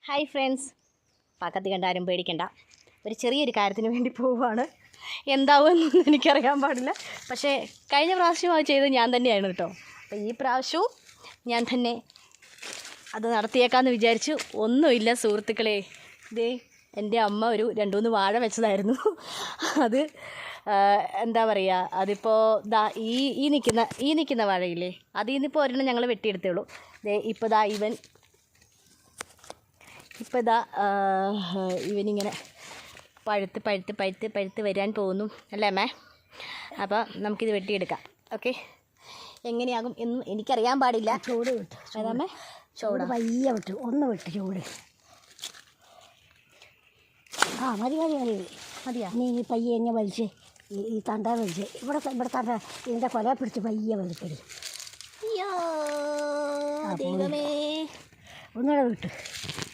Hi friends, പക്കത്ത് കണ്ടാരും പേടിക്കണ്ട. ഒരു ചെറിയൊരു കാര്യത്തിന് വേണ്ടി പോവുകയാണ്. എന്താവുമെന്നൊന്നും എനിക്കറിയാൻ പാടില്ല. പക്ഷേ കഴിഞ്ഞ പ്രാവശ്യം അത് ചെയ്തത് ഞാൻ തന്നെയാണ് കേട്ടോ. അപ്പോൾ ഈ പ്രാവശ്യവും ഞാൻ തന്നെ അത് നടത്തിയേക്കാമെന്ന് വിചാരിച്ചു. ഒന്നുമില്ല സുഹൃത്തുക്കളെ, ഇതേ എൻ്റെ അമ്മ ഒരു 2-3 വാഴ വെച്ചതായിരുന്നു. അത് എന്താ പറയുക, അതിപ്പോൾ ഈ നിൽക്കുന്ന വാഴയില്ലേ, അതിൽ നിന്നിപ്പോൾ ഒരെണ്ണം ഞങ്ങൾ വെട്ടിയെടുത്തേ ഉള്ളൂ. ഇപ്പോൾ ഇവനിങ്ങനെ പഴുത്ത് വരാൻ പോകുന്നു അല്ലേ അമ്മേ? അപ്പോൾ നമുക്കിത് വെട്ടിയെടുക്കാം. ഓക്കെ, എങ്ങനെയാകും എന്നും എനിക്കറിയാൻ പാടില്ല. ചൂട് വിട്ടു ഏതാമ്മേ? ചൂട് പയ്യെ വിട്ടു, ഒന്ന് വിട്ട് ചൂട്. മതിയാ. നീ പയ്യെ എന്നെ വലിച്ച് ഈ തണ്ട വലിച്ച് ഇവിടെ തണ്ട ഇതിൻ്റെ കൊല പിടിച്ച് പയ്യെ വലിക്കടി. അയ്യോ ദൈവമേ, ഒന്നുകൂടെ വിട്ടു.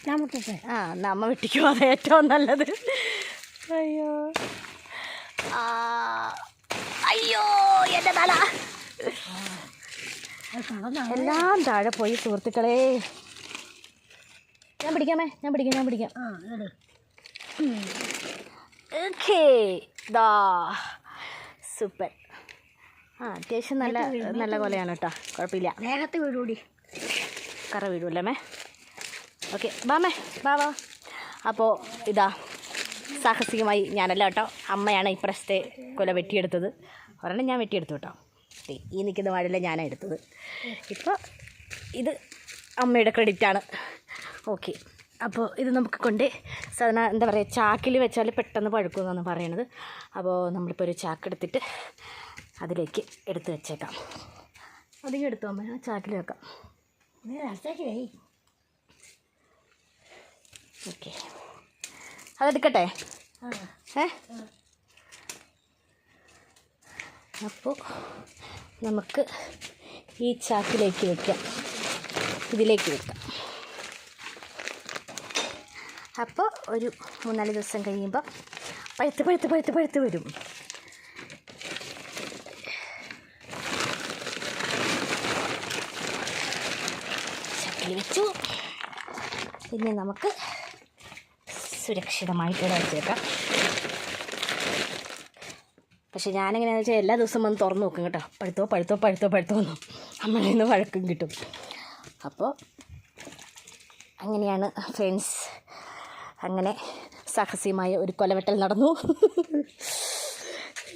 ഞാൻ വിട്ടിട്ടെ. നമ്മ വെട്ടിക്കുമോ, അത് ഏറ്റവും നല്ലത്. അയ്യോ എൻ്റെ തല എല്ലാം താഴെ പോയി സുഹൃത്തുക്കളെ. ഞാൻ പിടിക്കാം. Okay, super. അത്യാവശ്യം നല്ല കൊലയാണ് കേട്ടോ, കുഴപ്പമില്ല. വേഗത്ത് വീടുകൂടി കറ വീടുമല്ലേ? ഓക്കെ, വാ. അപ്പോൾ സാഹസികമായി ഞാനല്ല കേട്ടോ, അമ്മയാണ് ഇപ്രാവശ്യത്തെ കൊല വെട്ടിയെടുത്തത്. ഒരെണ്ണം ഞാൻ വെട്ടിയെടുത്തു കേട്ടോ. ഈ നിൽക്കുന്ന വാഴയില ഞാനാണ് എടുത്തത്. ഇപ്പോൾ ഇത് അമ്മയുടെ ക്രെഡിറ്റാണ്. ഓക്കെ, അപ്പോൾ ഇത് നമുക്ക് സാധാരണ എന്താ പറയുക, ചാക്കിൽ വെച്ചാൽ പെട്ടെന്ന് പഴുക്കുമെന്നാണ് പറയണത്. അപ്പോൾ നമ്മളിപ്പോൾ ഒരു ചാക്കെടുത്തിട്ട് അതിലേക്ക് എടുത്ത് വെച്ചേക്കാം. അധികം എടുത്തു അമ്മ, ആ ചാക്കിൽ വെക്കാം. ഓക്കെ, അതെടുക്കട്ടെ. അപ്പോൾ നമുക്ക് ഈ ചാക്കിലേക്ക് ഇതിലേക്ക് വെക്കാം. അപ്പോൾ ഒരു 3-4 ദിവസം കഴിയുമ്പോൾ പഴുത്ത് വരും. ചാക്കിൽ വെച്ചു. പിന്നെ നമുക്ക് സുരക്ഷിതമായിട്ട് വെച്ചേക്കാം. പക്ഷെ ഞാനെങ്ങനെയാണെന്ന് വെച്ചാൽ എല്ലാ ദിവസവും വന്ന് തുറന്ന് നോക്കും കേട്ടോ. പഴുത്തോ ഒന്നും നമ്മളിൽ നിന്ന് വഴക്കും കിട്ടും. അപ്പോൾ അങ്ങനെയാണ് ഫ്രണ്ട്സ്, അങ്ങനെ സാഹസികമായ ഒരു കൊലവെട്ടൽ നടന്നു.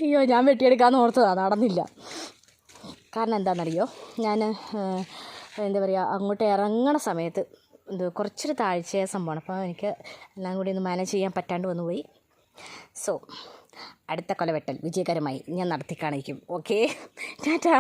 അയ്യോ, ഞാൻ വെട്ടിയെടുക്കാമെന്ന് ഓർത്തതാണ്, നടന്നില്ല. കാരണം എന്താണെന്നറിയോ, ഞാൻ എന്താ പറയുക, അങ്ങോട്ട് ഇറങ്ങണ സമയത്ത് കുറച്ചൊരു താഴ്ചയ സംഭവമാണ്. അപ്പോൾ എനിക്ക് എല്ലാം കൂടി ഒന്ന് മാനേജ് ചെയ്യാൻ പറ്റാണ്ട് വന്നു പോയി. സോ അടുത്ത കൊലവെട്ടൽ വിജയകരമായി ഞാൻ നടത്തി കാണിക്കും. ഓക്കെ, ടാറ്റാ.